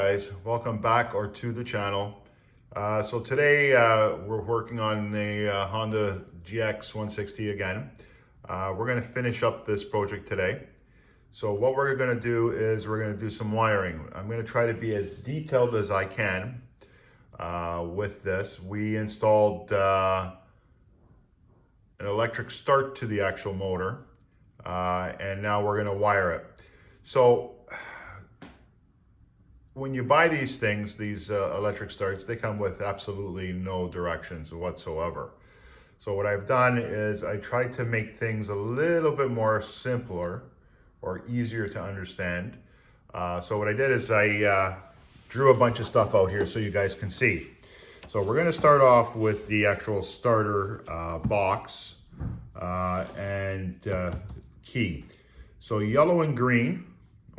guys, welcome back or to the channel. So today we're working on the Honda GX160 again. We're going to finish up this project today. So what we're going to do is we're going to do some wiring. I'm going to try to be as detailed as I can with this. We installed an electric start to the actual motor and now we're going to wire it. So when you buy these things, these electric starts, they come with absolutely no directions whatsoever. So what I've done is I tried to make things a little bit more simpler or easier to understand. So what I did is I drew a bunch of stuff out here so you guys can see. So we're going to start off with the actual starter box and key. So yellow and green,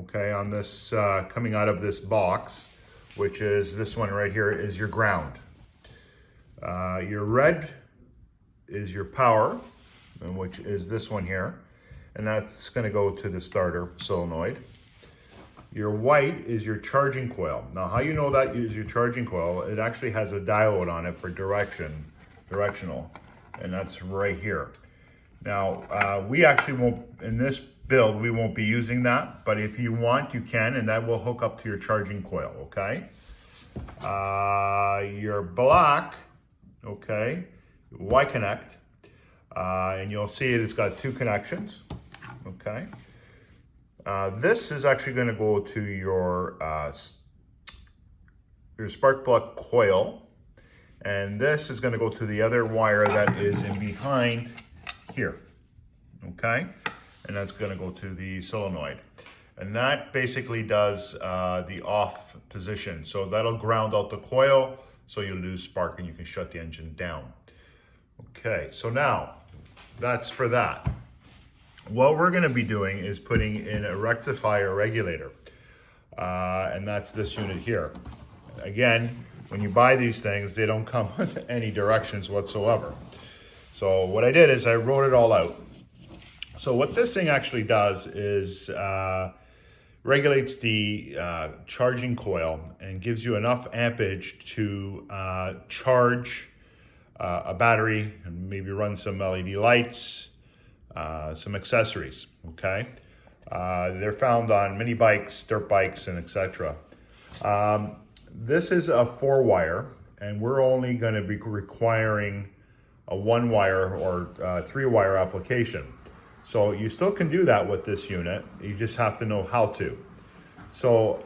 okay, on this coming out of this box, which is this one right here, is your ground. Your red is your power, which is this one here, and that's going to go to the starter solenoid. Your white is your charging coil. Now, how you know that is your charging coil? It actually has a diode on it for directional, and that's right here. Now, we actually won't, in this build, we won't be using that, but if you want, you can, and that will hook up to your charging coil, okay? Your black, okay, Y connect, and you'll see it's got two connections, okay? This is actually going to go to your spark plug coil, and this is going to go to the other wire that is in behind here, okay? And that's going to go to the solenoid. And that basically does the off position. So that'll ground out the coil so you lose spark and you can shut the engine down. Okay, so now that's for that. What we're going to be doing is putting in a rectifier regulator. And that's this unit here. Again, when you buy these things, they don't come with any directions whatsoever. So what I did is I wrote it all out. So what this thing actually does is regulates the charging coil and gives you enough ampage to charge a battery and maybe run some LED lights, some accessories, okay? They're found on mini bikes, dirt bikes, and etc. This is a 4-wire, and we're only going to be requiring a 1-wire or 3-wire application. So you still can do that with this unit. You just have to know how to. So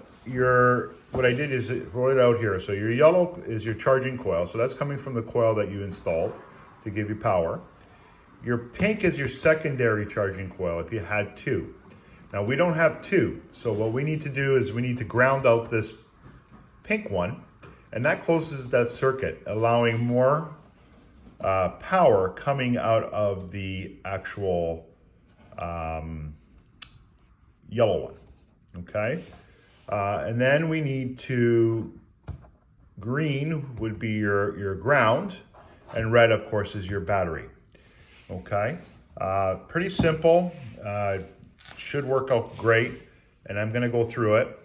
what I did is wrote it out here. So your yellow is your charging coil. So that's coming from the coil that you installed to give you power. Your pink is your secondary charging coil if you had 2. Now we don't have 2. So what we need to do is we need to ground out this pink one, and that closes that circuit, allowing more power coming out of the actual yellow one, okay? And then we need green would be your ground, and red, of course, is your battery, okay? Pretty simple, should work out great, and I'm gonna go through it.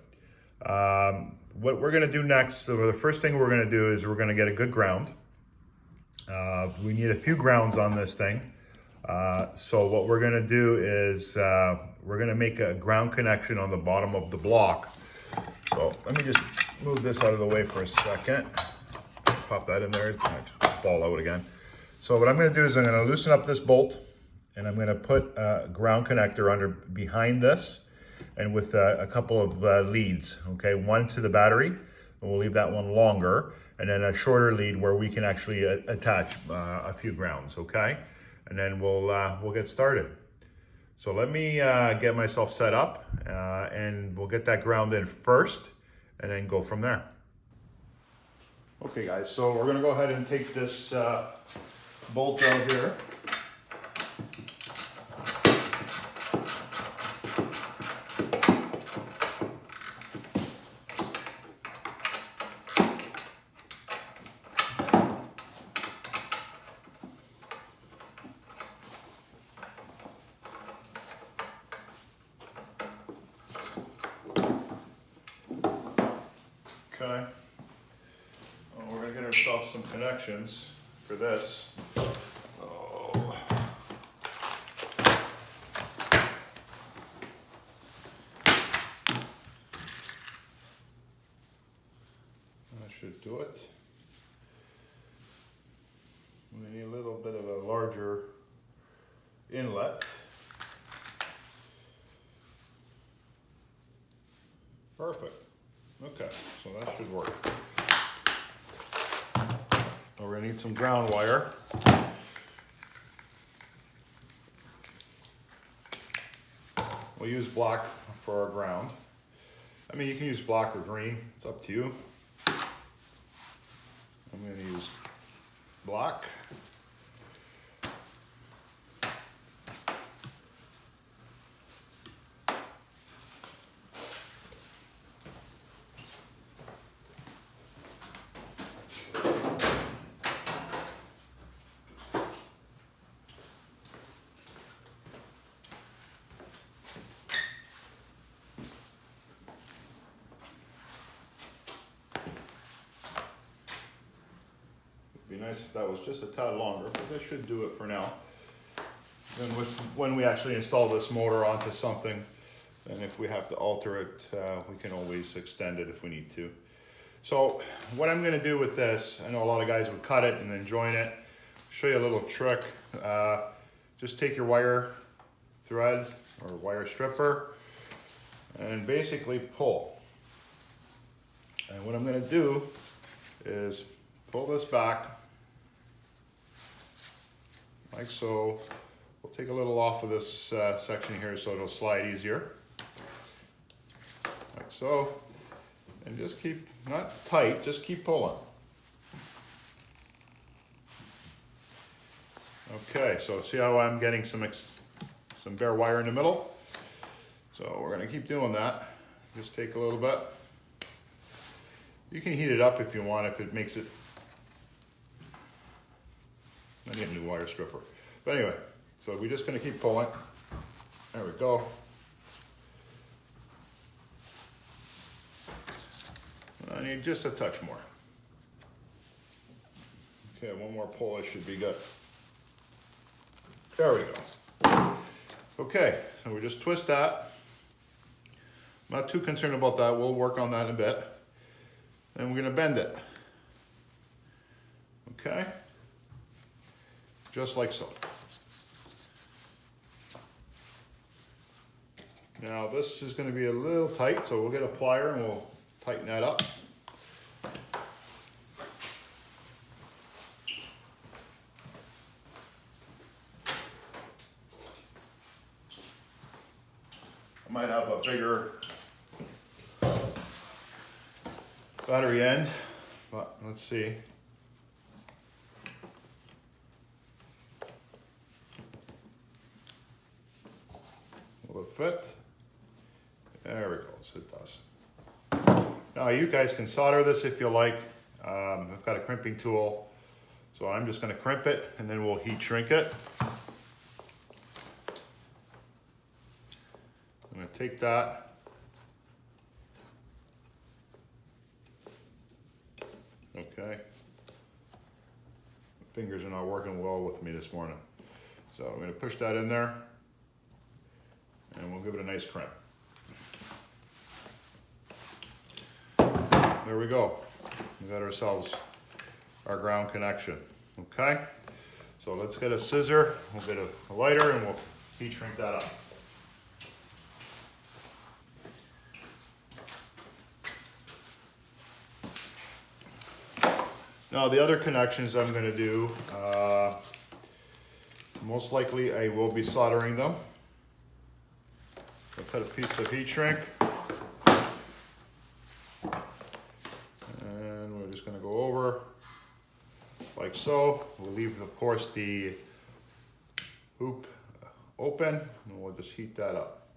What we're gonna do next, so the first thing we're gonna do is we're gonna get a good ground. We need a few grounds on this thing. So what we're going to do is we're going to make a ground connection on the bottom of the block. So let me just move this out of the way for a second. Pop that in there. It's going to fall out again. So what I'm going to do is I'm going to loosen up this bolt, and I'm going to put a ground connector behind this, and with a couple of leads. Okay, one to the battery, and we'll leave that one longer, and then a shorter lead where we can actually attach a few grounds. Okay. And then we'll get started. So let me get myself set up and we'll get that ground in first and then go from there. Okay guys, so we're gonna go ahead and take this bolt out here. Okay. Well, we're gonna get ourselves some connections for this. Oh. That should do it. We need a little bit of a larger inlet. Perfect. Okay, so that should work. We're gonna need some ground wire. We'll use black for our ground. I mean, you can use black or green, it's up to you. I'm gonna use black. Be nice if that was just a tad longer, but this should do it for now. Then when we actually install this motor onto something, then if we have to alter it, we can always extend it if we need to. So what I'm gonna do with this, I know a lot of guys would cut it and then join it. Show you a little trick. Just take your wire thread or wire stripper and basically pull. And what I'm gonna do is pull this back like so. We'll take a little off of this section here so it'll slide easier. Like so. And just keep, not tight, just keep pulling. Okay, so see how I'm getting some bare wire in the middle? So we're gonna keep doing that. Just take a little bit. You can heat it up if you want, if it makes it. I need a new wire stripper. But anyway, so we're just gonna keep pulling. There we go. I need just a touch more. Okay, one more pull, it should be good. There we go. Okay, so we just twist that. I'm not too concerned about that, we'll work on that in a bit. Then we're gonna bend it. Okay? Just like so. Now this is gonna be a little tight, so we'll get a plier and we'll tighten that up. I might have a bigger battery end, but let's see. Will it fit? There we go, so it does. Now you guys can solder this if you like. I've got a crimping tool, so I'm just gonna crimp it and then we'll heat shrink it. I'm gonna take that. Okay. My fingers are not working well with me this morning. So I'm gonna push that in there and we'll give it a nice crimp. There we go. We got ourselves our ground connection. Okay? So let's get a scissor, we'll get a lighter and we'll heat shrink that up. Now the other connections I'm going to do, most likely I will be soldering them. I'll cut a piece of heat shrink. And we're just going to go over like so. We'll leave, of course, the hoop open and we'll just heat that up.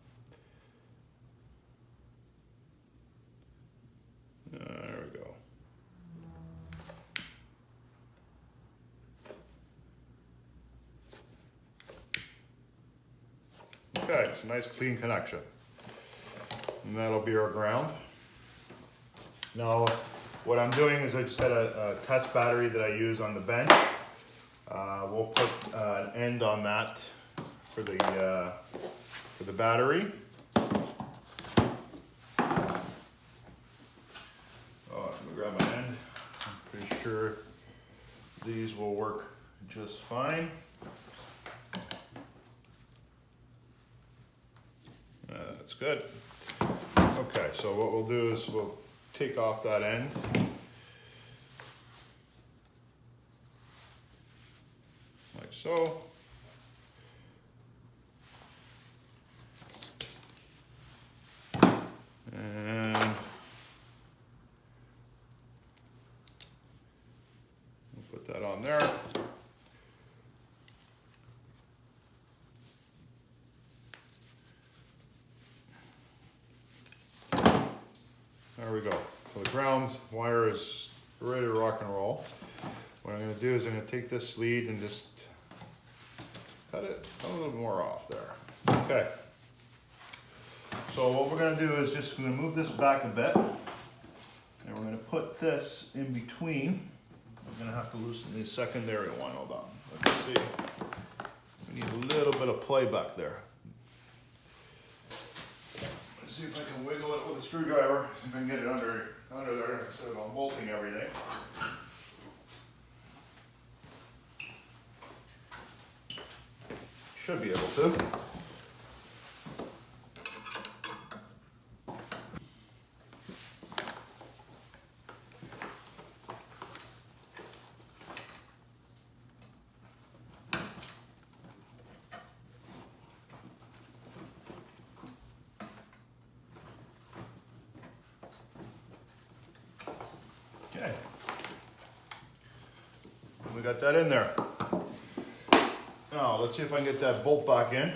There we go. Okay, it's a nice clean connection. And that'll be our ground. Now, What I'm doing is I just got a test battery that I use on the bench. We'll put an end on that for the battery. Oh, let me grab my end. I'm pretty sure these will work just fine. That's good. Okay, so what we'll do is we'll take off that end. Like so. And we'll put that on there. There we go. So the ground wire is ready to rock and roll. What I'm going to do is I'm going to take this lead and just cut a little more off there. Okay. So what we're going to do is just going to move this back a bit, and we're going to put this in between. I'm going to have to loosen the secondary one. Hold on. Let's see. We need a little bit of play back there. Let's see if I can wiggle it with a screwdriver. See if I can get it under there instead of bolting everything. Should be able to. Okay, we got that in there. Now let's see if I can get that bolt back in.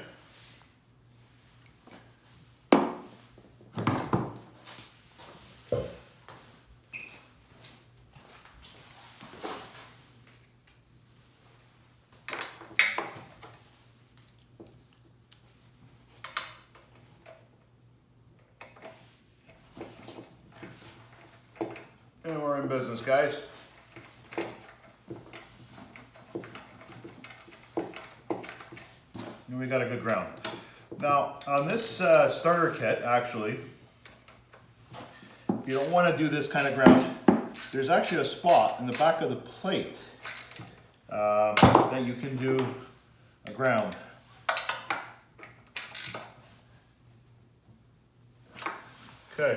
And we're in business, guys. And we got a good ground. Now, on this starter kit, actually, if you don't want to do this kind of ground, there's actually a spot in the back of the plate that you can do a ground. Okay.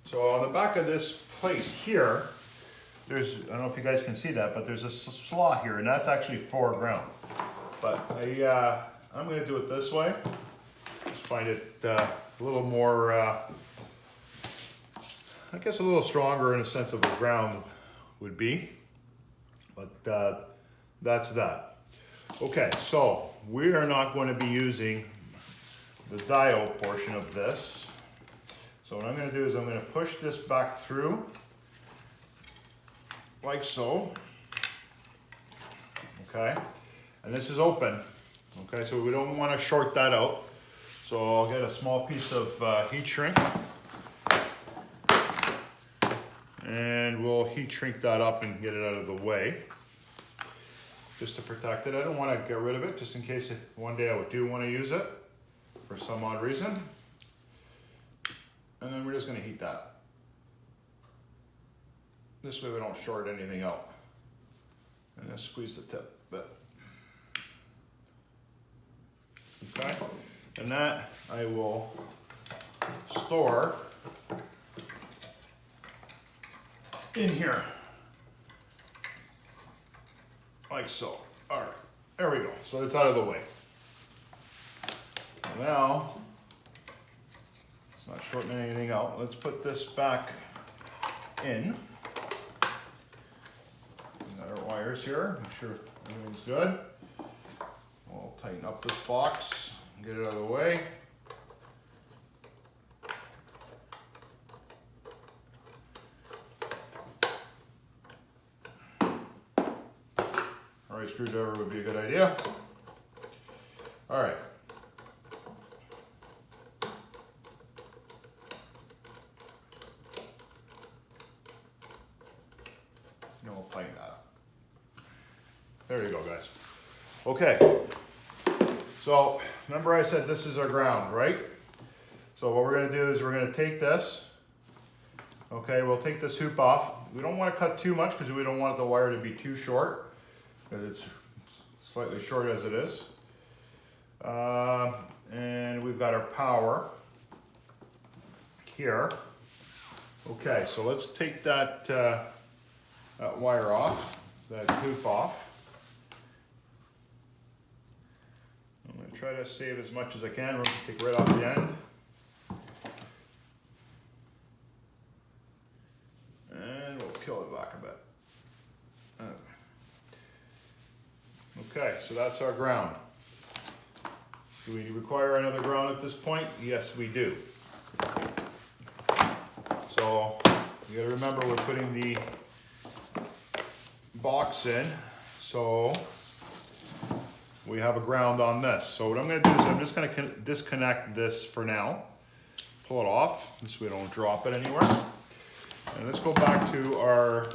So on the back of this plate here, there's, I don't know if you guys can see that, but there's a slot here, and that's actually for ground. But I'm going to do it this way. Just find it a little more, I guess a little stronger in a sense of the ground would be. But that's that. Okay, so we are not going to be using the diode portion of this. So what I'm going to do is I'm going to push this back through, like so. Okay, and this is open. Okay, so we don't want to short that out. So I'll get a small piece of heat shrink, and we'll heat shrink that up and get it out of the way, just to protect it. I don't want to get rid of it, just in case one day I do want to use it for some odd reason. And then we're just going to heat that. This way we don't short anything out. And just squeeze the tip a bit. Okay, and that I will store in here, like so. All right, there we go. So it's out of the way. Now, it's not shortening anything out. Let's put this back in. Got our wires here, make sure everything's good. We'll tighten up this box and get it out of the way. All right, screwdriver would be a good idea. All right. Okay, so remember I said this is our ground, right? So what we're gonna do is we're gonna take this, okay, we'll take this hoop off. We don't wanna cut too much because we don't want the wire to be too short, because it's slightly short as it is. And we've got our power here. Okay, so let's take that, that wire off, that hoop off. I'm going to try to save as much as I can. We're going to take right off the end. And we'll peel it back a bit. Okay, so that's our ground. Do we require another ground at this point? Yes, we do. So you gotta remember we're putting the box in, so we have a ground on this. So what I'm gonna do is I'm just gonna disconnect this for now, pull it off, so we don't drop it anywhere. And let's go back to our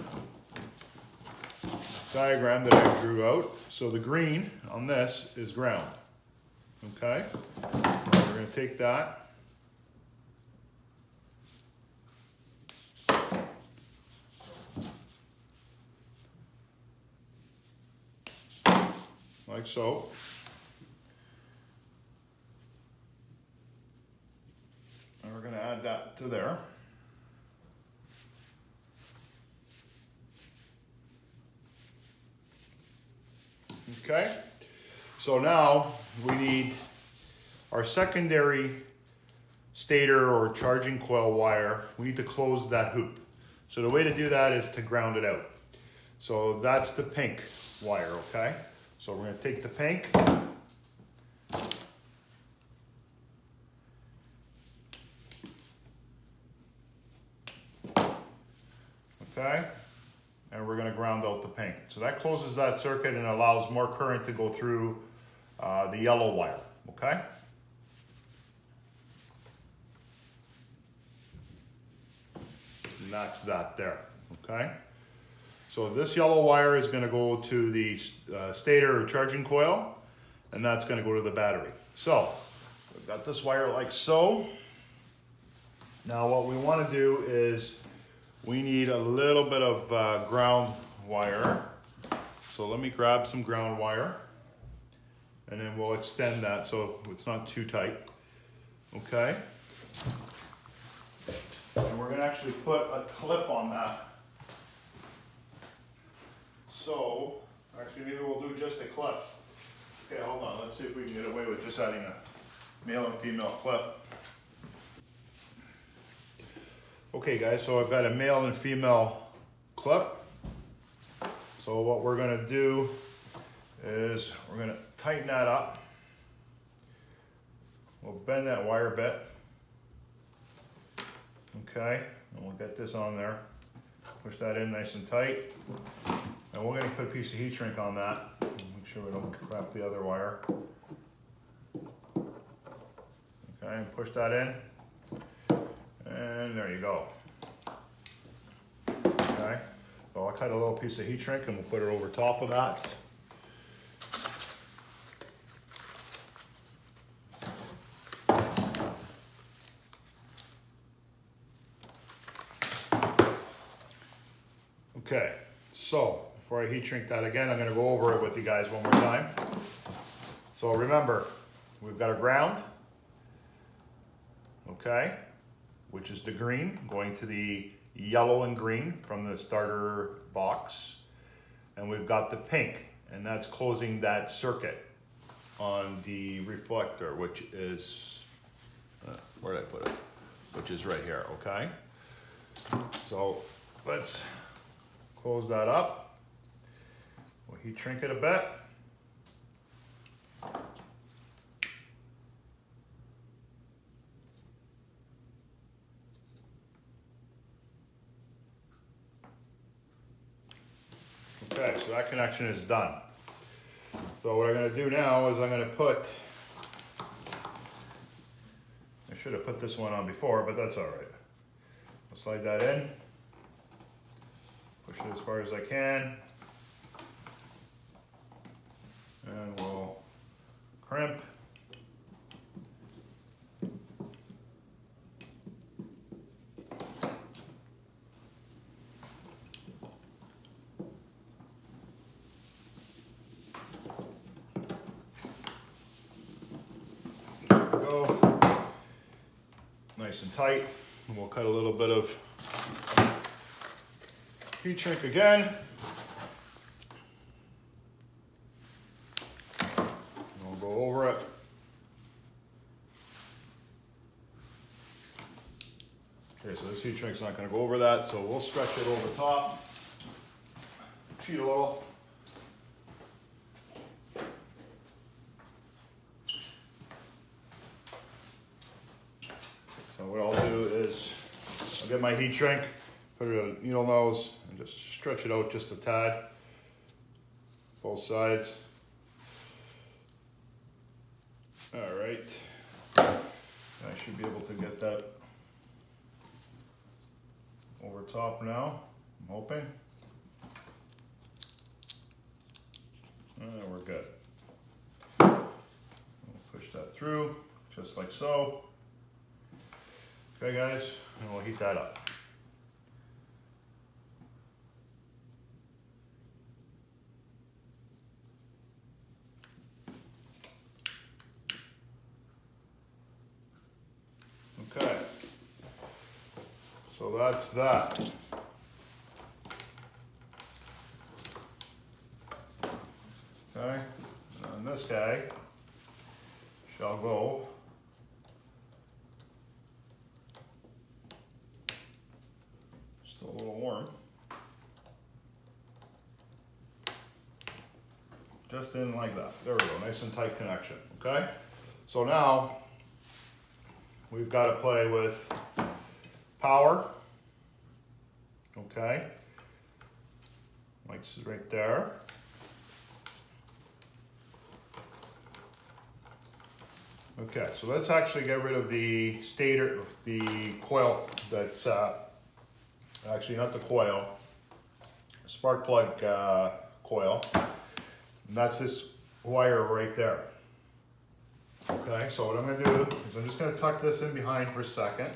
diagram that I drew out. So the green on this is ground, okay? Now we're gonna take that, like so. And we're going to add that to there. Okay, so now we need our secondary stator or charging coil wire. We need to close that hoop. So the way to do that is to ground it out. So that's the pink wire, okay? So we're going to take the pink, okay, and we're going to ground out the pink. So that closes that circuit and allows more current to go through the yellow wire, okay? And that's that there, okay? So this yellow wire is going to go to the stator or charging coil, and that's going to go to the battery. So we've got this wire like so. Now what we want to do is we need a little bit of ground wire. So let me grab some ground wire, and then we'll extend that so it's not too tight. Okay. And we're going to actually put a clip on that. So, actually maybe we'll do just a clip. Okay, hold on, let's see if we can get away with just adding a male and female clip. Okay guys, so I've got a male and female clip. So what we're gonna do is we're gonna tighten that up. We'll bend that wire a bit. Okay, and we'll get this on there. Push that in nice and tight. And we're going to put a piece of heat shrink on that. Make sure we don't crap the other wire. Okay, and push that in. And there you go. Okay, so I'll cut a little piece of heat shrink and we'll put it over top of that. Okay, so before I heat shrink that again, I'm going to go over it with you guys one more time. So remember, we've got a ground, okay, which is the green, going to the yellow and green from the starter box. And we've got the pink, and that's closing that circuit on the reflector, which is, where did I put it? Which is right here, okay? So let's close that up. We'll heat shrink it a bit. Okay, so that connection is done. So what I'm going to do now is I'm going to put, I should have put this one on before, but that's all right. I'll slide that in, push it as far as I can. And we'll crimp. Nice and tight, and we'll cut a little bit of heat shrink again. And we'll go over it. Okay, so this heat shrink's not going to go over that, so we'll stretch it over top, cheat a little. So what I'll do is I'll get my heat shrink, put it on a needle nose, and just stretch it out just a tad, both sides. All right, I should be able to get that over top now, I'm hoping. We're good. We'll push that through, just like so. Okay guys, and we'll heat that up. Okay, so that's that. Okay, and on this guy shall go still a little warm. Just in like that. There we go, nice and tight connection, okay? So now we've got to play with power, okay? Mike's right there. Okay, so let's actually get rid of the stator, the coil that's actually not the coil, spark plug coil. And that's this wire right there. Okay, so what I'm going to do is I'm just going to tuck this in behind for a second,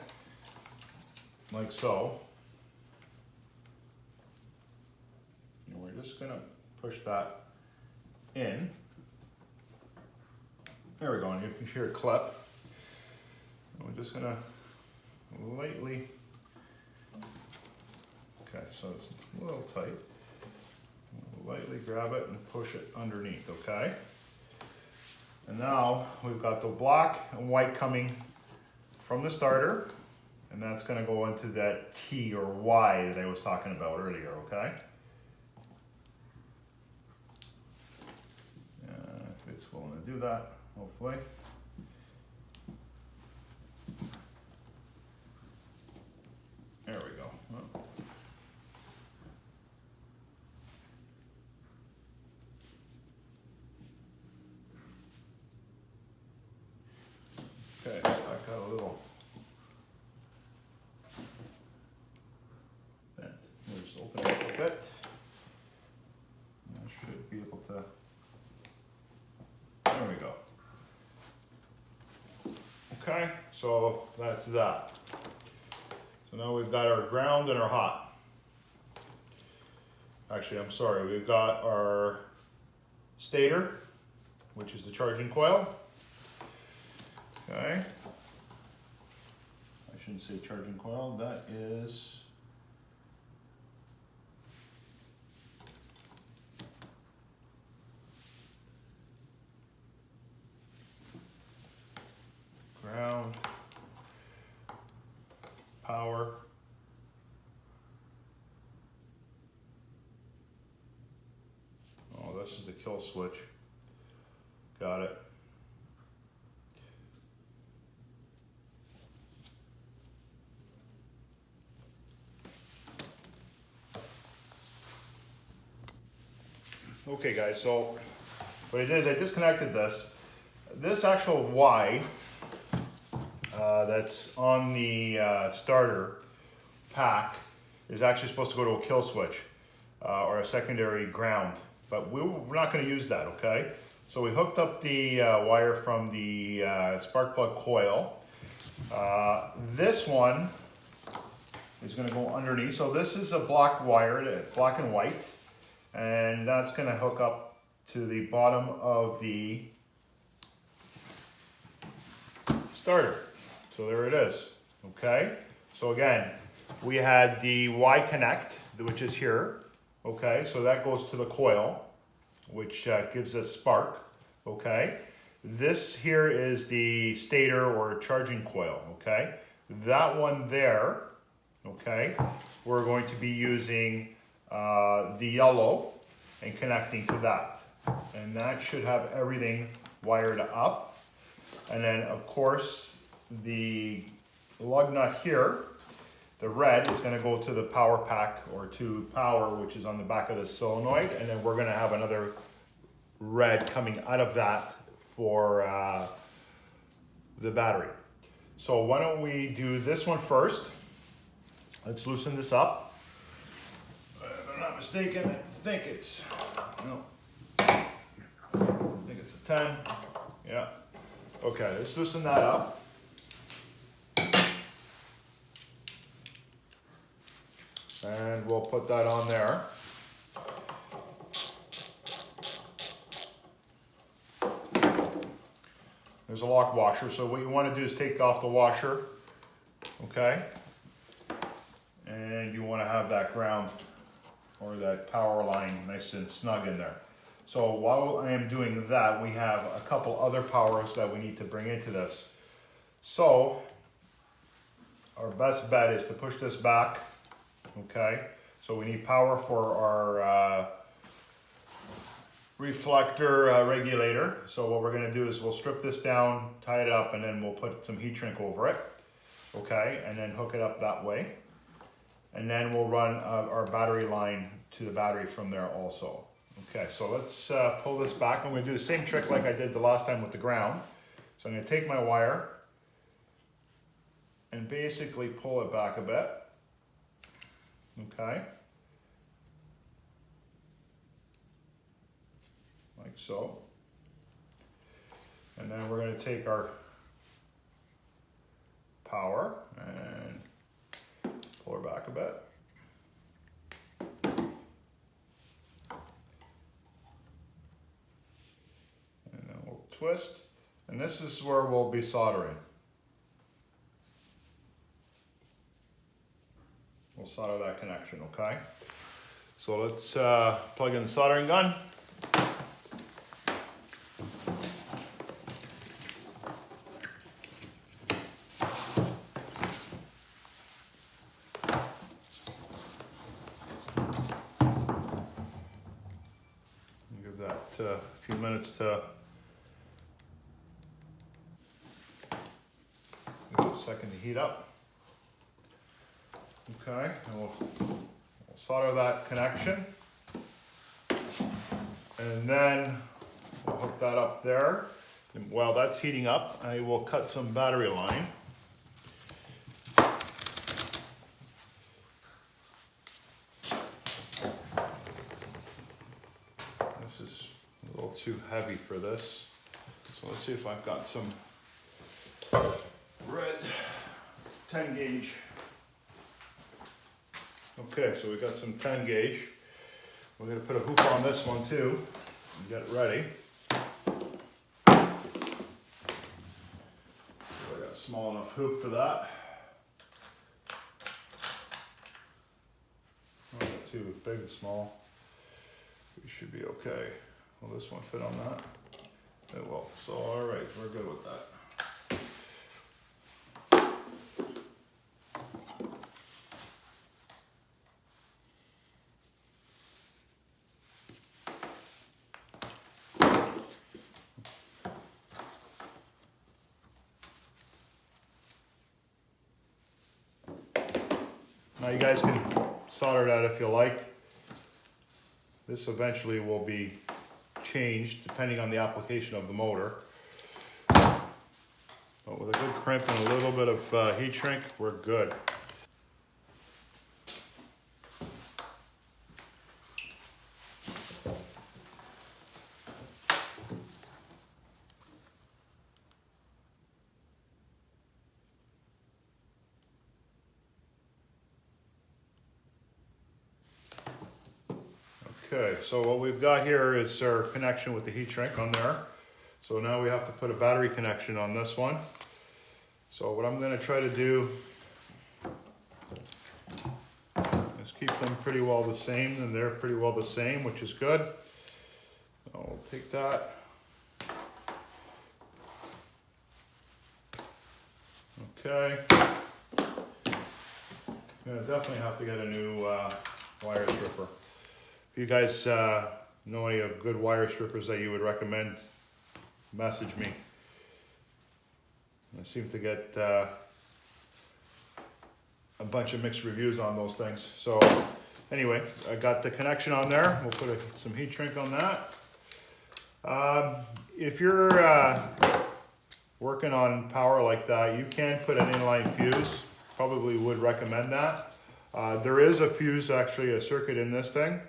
like so. And we're just going to push that in. There we go, and you can hear a clip. And we're just going to lightly, okay, so it's a little tight. We'll lightly grab it and push it underneath, okay? And now we've got the black and white coming from the starter, and that's going to go into that T or Y that I was talking about earlier, okay? If it's willing to do that, hopefully. There we go. Oh. Okay, so I got a little vent. We'll just open it up a bit. I should be able to. There we go. Okay, so that's that. So now we've got our ground and our hot. Actually, I'm sorry, we've got our stator, which is the charging coil. Okay. I shouldn't say charging coil, that is ground, power, oh, this is the kill switch. Got it. Okay guys, so what I did is I disconnected this. This actual Y that's on the starter pack is actually supposed to go to a kill switch or a secondary ground, but we're not going to use that, okay? So we hooked up the wire from the spark plug coil. This one is going to go underneath. So this is a black wire, black and white, and that's going to hook up to the bottom of the starter. So there it is. Okay. So again, we had the Y connect, which is here. Okay. So that goes to the coil, which gives us spark. Okay. This here is the stator or charging coil. Okay. That one there. Okay, we're going to be using the yellow and connecting to that. And that should have everything wired up. And then of course, the lug nut here, the red, is going to go to the power pack or to power, which is on the back of the solenoid. And then we're going to have another red coming out of that for the battery. So why don't we do this one first? Let's loosen this up. If I'm not mistaken, I think it's, no, I think it's a 10. Yeah. Okay, let's loosen that up. And we'll put that on there. There's a lock washer, so what you want to do is take off the washer, okay? And you want to have that ground or that power line nice and snug in there. So while I am doing that, we have a couple other powers that we need to bring into this. So our best bet is to push this back, okay? So we need power for our reflector regulator. So what we're going to do is we'll strip this down, tie it up, and then we'll put some heat shrink over it, okay? And then hook it up that way. And then we'll run our battery line to the battery from there also. Okay, so let's pull this back. I'm going to do the same trick like I did the last time with the ground. So I'm going to take my wire and basically pull it back a bit. Okay. Like so. And then we're going to take our power and pull her back a bit. And then we'll twist. And this is where we'll be soldering. We'll solder that connection, okay? So let's plug in the soldering gun. Give that a few minutes to give it a second to heat up. Okay, and we'll solder that connection. And then we'll hook that up there. And while that's heating up, I will cut some battery line. This is a little too heavy for this. So let's see if I've got some red 10 gauge. Okay, so we got some 10 gauge. We're going to put a hoop on this one too and get it ready. So I got a small enough hoop for that. Not too big and small. We should be okay. Will this one fit on that? It will. So alright, we're good with that. Now you guys can solder that if you like. This eventually will be changed depending on the application of the motor. But with a good crimp and a little bit of heat shrink, we're good. Okay, so what we've got here is our connection with the heat shrink on there. So now we have to put a battery connection on this one. So what I'm going to try to do is keep them pretty well the same, and they're pretty well the same, which is good. I'll take that. Okay. I'm going to definitely have to get a new wire stripper. If you guys know any of good wire strippers that you would recommend, message me. I seem to get a bunch of mixed reviews on those things. So anyway, I got the connection on there. We'll put some heat shrink on that. If you're working on power like that, you can put an inline fuse. Probably would recommend that. There is a fuse, actually a circuit in this thing,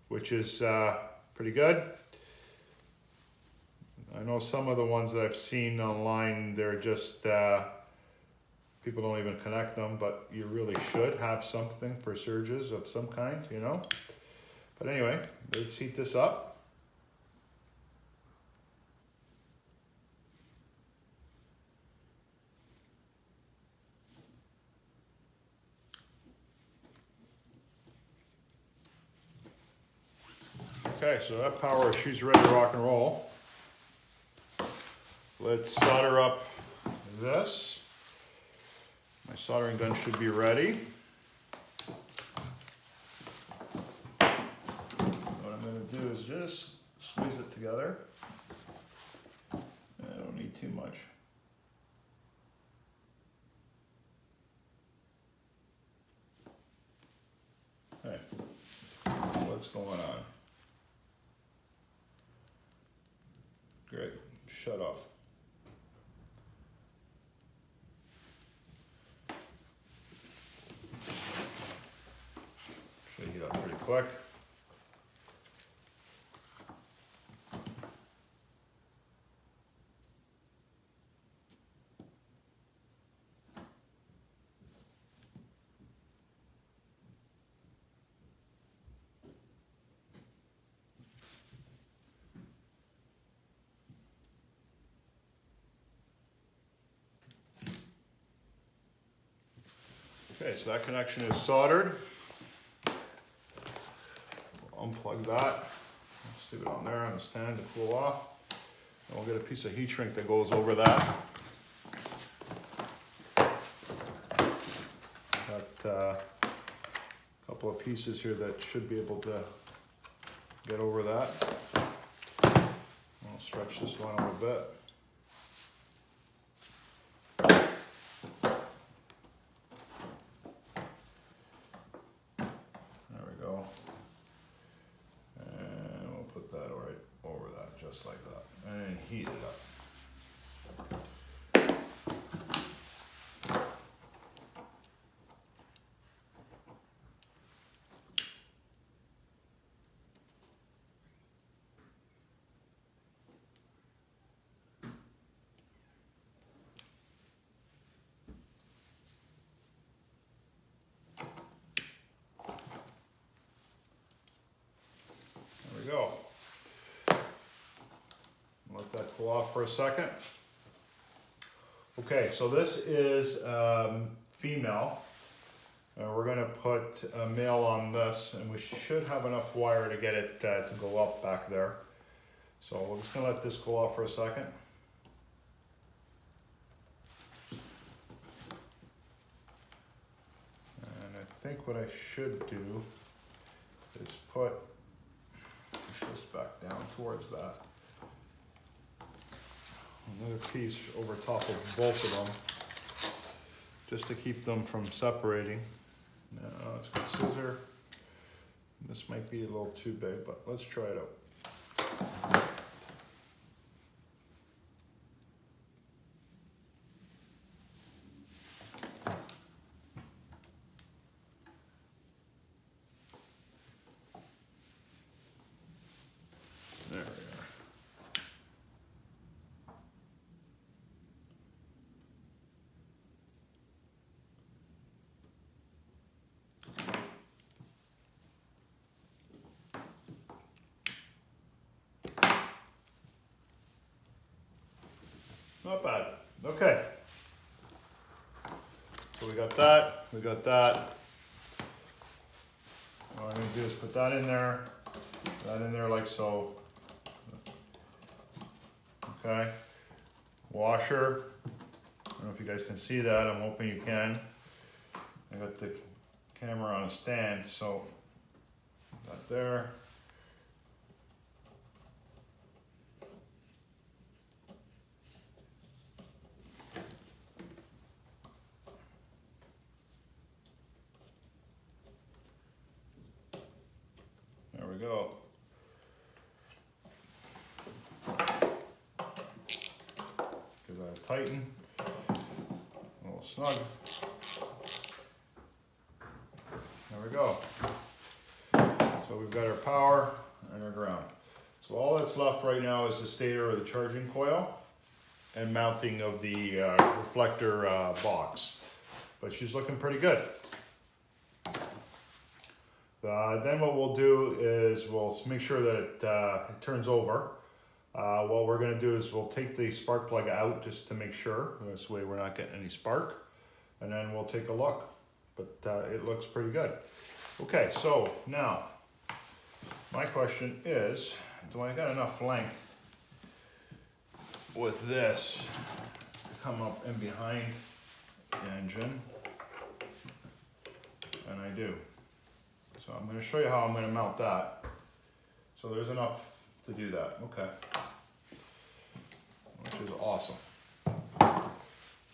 which is pretty good. I know some of the ones that I've seen online, they're just, people don't even connect them, but you really should have something for surges of some kind, you know. But anyway, let's heat this up. Okay, so that power, she's ready to rock and roll. Let's solder up this. My soldering gun should be ready. What I'm going to do is just squeeze it together. I don't need too much. Okay, what's going on? Great, shut off. Should heat up pretty quick. Okay, so that connection is soldered. Unplug that. Just leave it on there on the stand to cool off. And we'll get a piece of heat shrink that goes over that. Got a couple of pieces here that should be able to get over that. I'll stretch this one out a bit. Just like that, and heat it up. There we go. Let that cool off for a second. Okay, so this is female. We're going to put a male on this, and we should have enough wire to get it to go up back there. So we're just going to let this cool off for a second. And I think what I should do is push this back down towards that. Another piece over top of both of them, just to keep them from separating. Now let's get a scissor. This might be a little too big, but let's try it out. There we are. Not bad. Okay. So we got that, we got that. What I'm gonna do is put that in there like so. Okay. Washer. I don't know if you guys can see that. I'm hoping you can. I got the camera on a stand, so that there. There we go. Give that a tighten. A little snug. There we go. So we've got our power and our ground. So all that's left right now is the stator or the charging coil and mounting of the reflector box. But she's looking pretty good. Then what we'll do is we'll make sure that it turns over. What we're going to do is we'll take the spark plug out just to make sure. This way we're not getting any spark. And then we'll take a look. But it looks pretty good. Okay, so now my question is, do I got enough length with this to come up in behind the engine? And I do. So I'm going to show you how I'm going to mount that. So there's enough to do that. Okay. Which is awesome.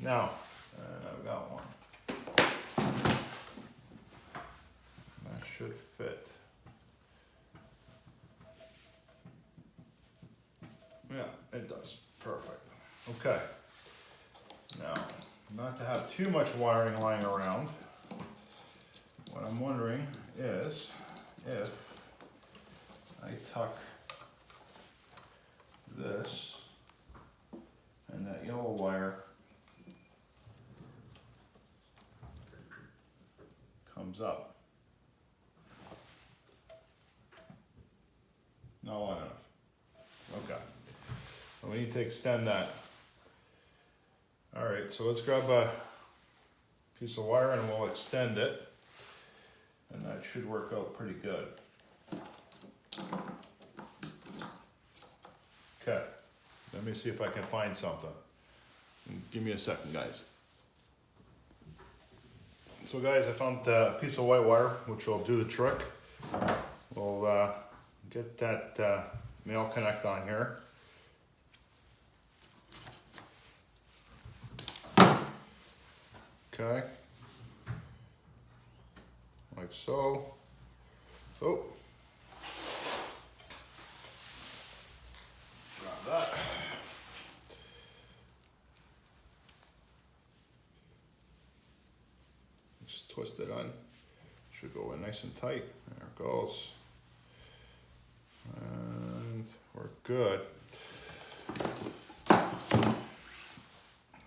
Now, I've got one. That should fit. Yeah, it does. Perfect. Okay. Now, not to have too much wiring lying around, what I'm wondering is if I tuck this and that yellow wire comes up. Not long enough. Okay. Well, we need to extend that. All right, so let's grab a piece of wire and we'll extend it. And that should work out pretty good. Okay, let me see if I can find something. Give me a second, guys. So guys, I found a piece of white wire, which will do the trick. We'll get that male connect on here. Okay. Like so. Oh. Grab that. Just twist it on. Should go in nice and tight. There it goes. And we're good.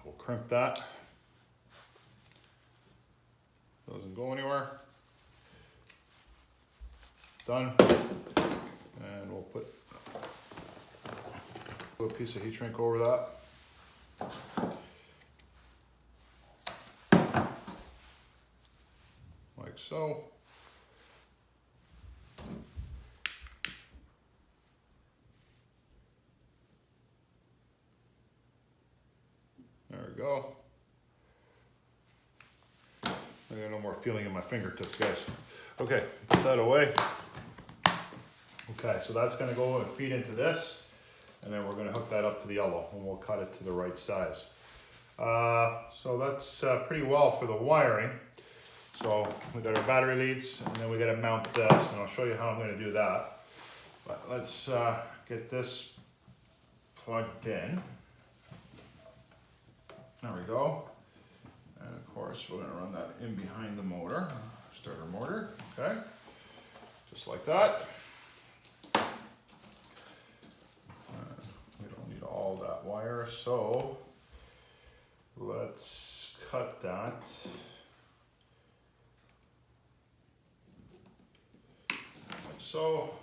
We'll crimp that. Doesn't go anywhere. Done. And we'll put a little piece of heat shrink over that. Like so. There we go. I got no more feeling in my fingertips, guys. Okay, put that away. Okay, so that's gonna go and feed into this, and then we're gonna hook that up to the yellow, and we'll cut it to the right size. So that's pretty well for the wiring. So we got our battery leads, and then we gotta mount this, and I'll show you how I'm gonna do that. But let's get this plugged in. There we go. And of course, we're gonna run that in behind the motor, starter motor, okay? Just like that. We don't need all that wire, so let's cut that. Like so.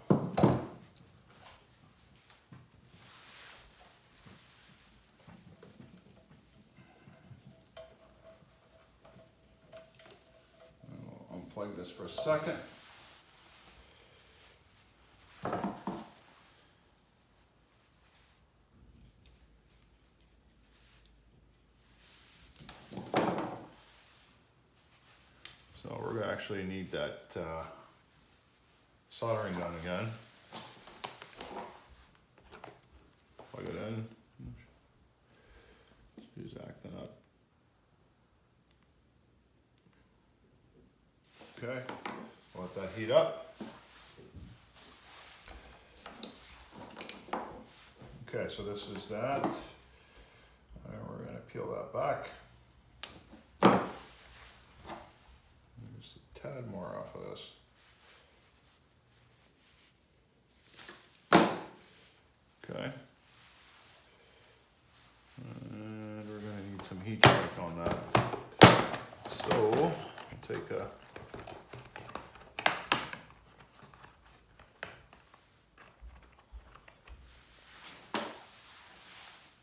unplug this for a second. So we're gonna actually need that soldering gun again. Plug it in. He's acting up. Okay, let that heat up. Okay, so this is that. And we're gonna peel that back. Just a tad more off of this. Okay. And we're gonna need some heat shrink on that. So, we'll take a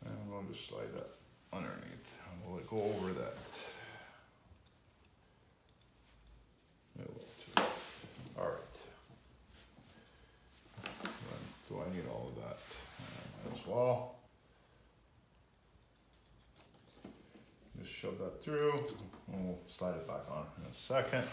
and we'll just slide that underneath. And we'll go over that. All right. Do I need all of that? Might as well. Just shove that through, and we'll slide it back on in a second.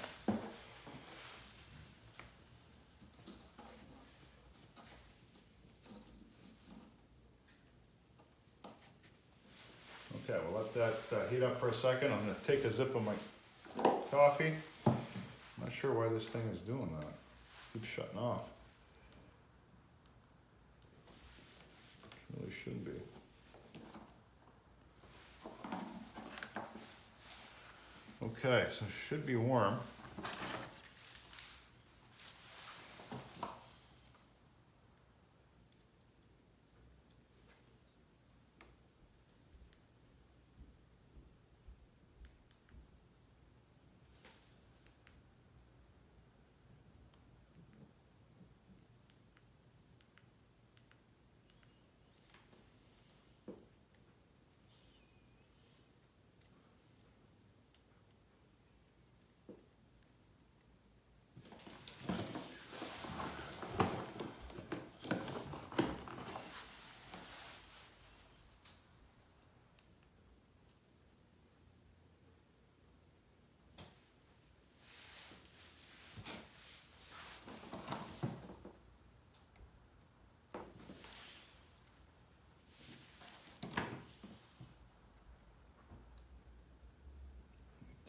Okay, we'll let that heat up for a second. I'm gonna take a sip of my coffee. I'm not sure why this thing is doing that. It keeps shutting off. It really shouldn't be. Okay, so it should be warm.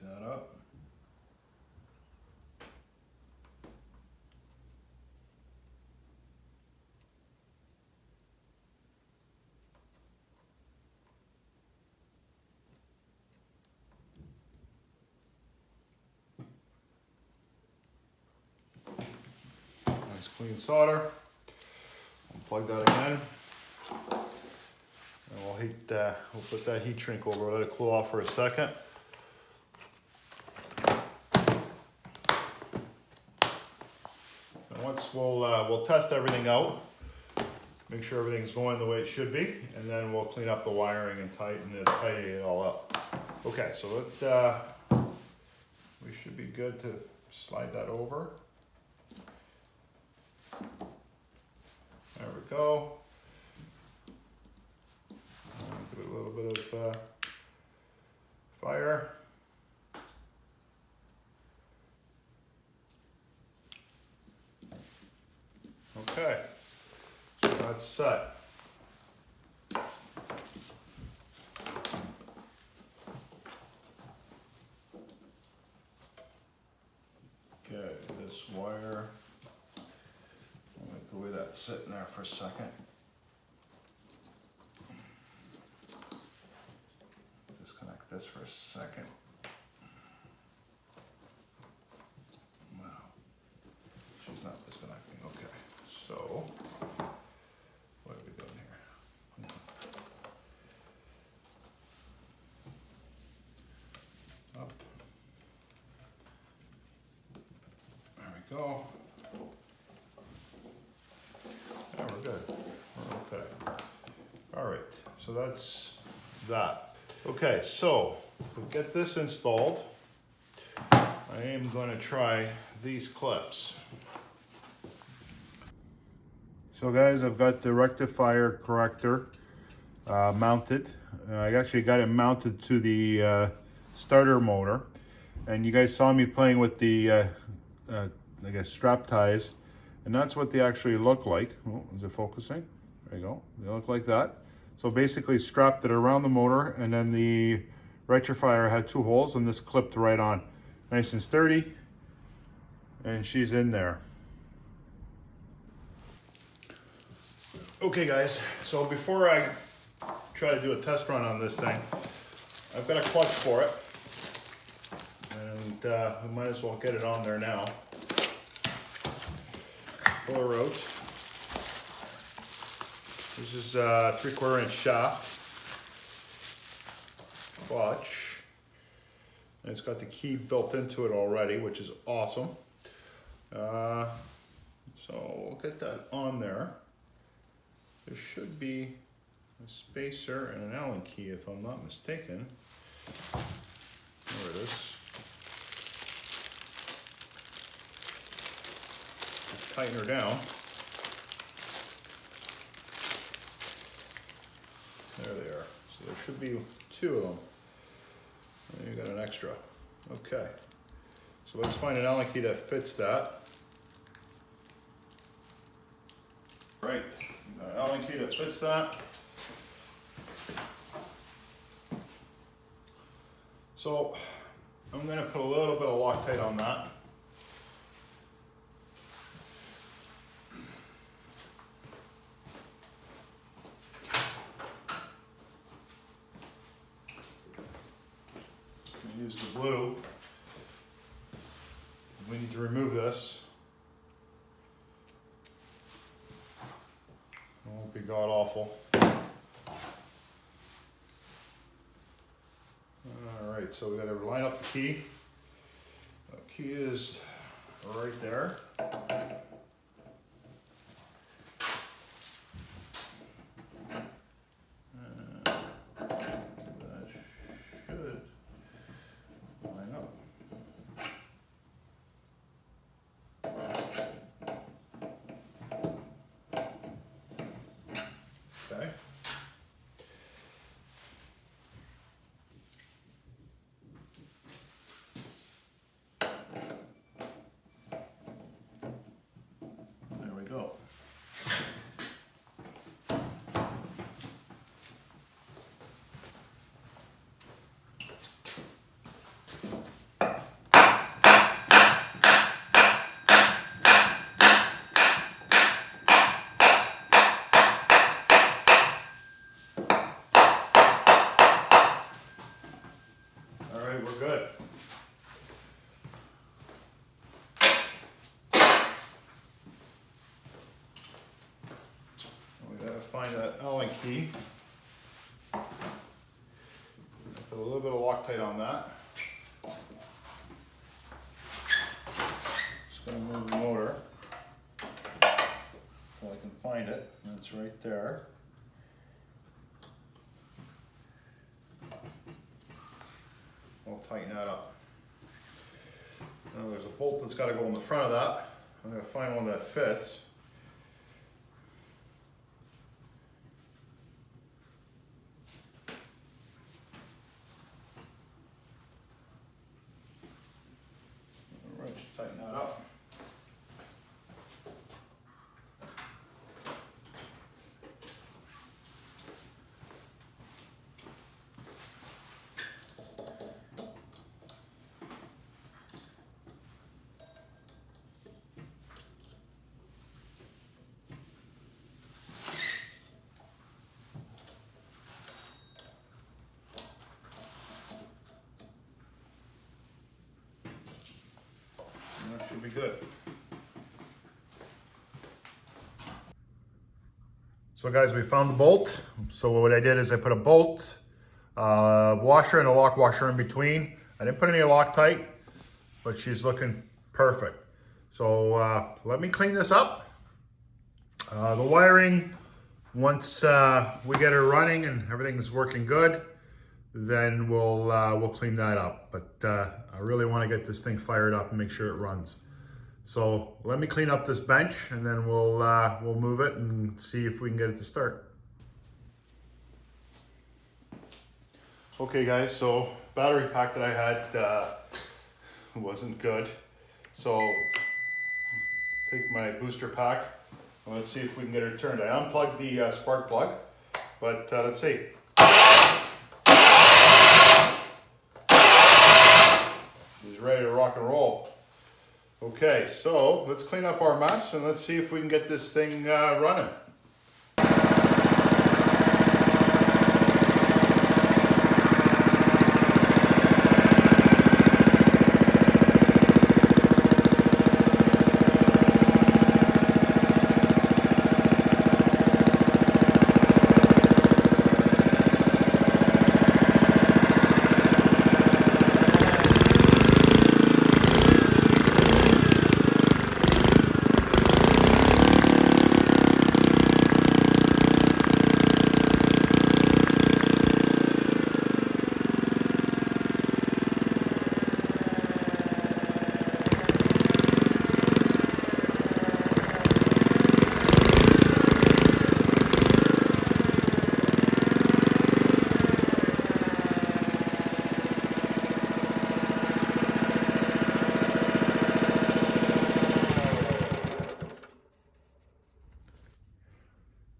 That up. Nice clean solder. Unplug that again. And we'll put that heat shrink over, let it cool off for a second. Once we'll test everything out, make sure everything's going the way it should be, and then we'll clean up the wiring and tighten it all up. Okay, so we should be good to slide that over. There we go. Give it a little bit of fire. Okay, so that's set. Okay, this wire, I'll make the way that's sitting there for a second. Disconnect this for a second. Wow, she's not disconnecting, okay. So, what are we doing here? Up. There we go. Yeah, we're good. We're okay. All right, so that's that. Okay, so to get this installed, I I am going to try these clips. So guys, I've got the rectifier corrector mounted. I actually got it mounted to the starter motor, and you guys saw me playing with the I guess strap ties, and that's what they actually look like. Oh, is it focusing? There you go. They look like that. So basically strapped it around the motor, and then the rectifier had 2 holes, and this clipped right on. Nice and sturdy, and she's in there. Okay guys, so before I try to do a test run on this thing, I've got a clutch for it, and we might as well get it on there now. Pull her out. This is a 3/4 inch shaft clutch, and it's got the key built into it already, which is awesome. So we'll get that on there. There should be a spacer and an Allen key, if I'm not mistaken. There it is. Just tighten her down. There they are. So there should be 2 of them. And you got an extra. Okay. So let's find an Allen key that fits that. Right. An Allen key that fits that. So I'm going to put a little bit of Loctite on that. Use the glue. We need to remove this. It won't be god awful. Alright, so we got to line up the key. The key is right there. Okay. There we go. We're good. We gotta find that Allen key. Put a little bit of Loctite on that. Just gonna move the motor so I can find it. That's right there. We'll tighten that up. Now there's a bolt that's got to go in the front of that. I'm going to find one that fits. All right, just tighten that up. That should be good. So guys, we found the bolt. So what I did is I put a bolt, washer and a lock washer in between. I didn't put any Loctite, but she's looking perfect. So let me clean this up. The wiring, once we get her running and everything's working good, then we'll clean that up. But I really want to get this thing fired up and make sure it runs. So let me clean up this bench, and then we'll move it and see if we can get it to start. Okay guys, so battery pack that I had wasn't good. So take my booster pack and let's see if we can get it turned. I unplugged the spark plug, but let's see. He's ready to rock and roll. Okay, so let's clean up our mess and let's see if we can get this thing running.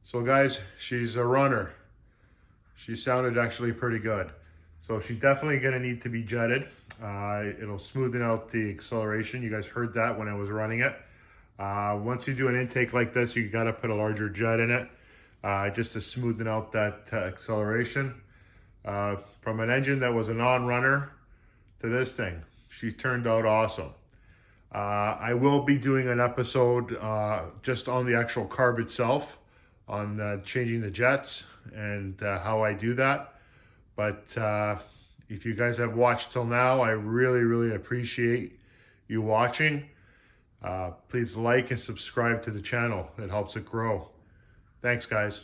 So guys, she's a runner. She sounded actually pretty good. So she's definitely gonna need to be jetted. It'll smoothen out the acceleration. You guys heard that when I was running it. Once you do an intake like this, you gotta put a larger jet in it, just to smoothen out that acceleration. From an engine that was a non-runner to this thing, she turned out awesome. I will be doing an episode just on the actual carb itself, on changing the jets and how I do that. But if you guys have watched till now, I really appreciate you watching. Please like and subscribe to the channel. It helps it grow. Thanks guys.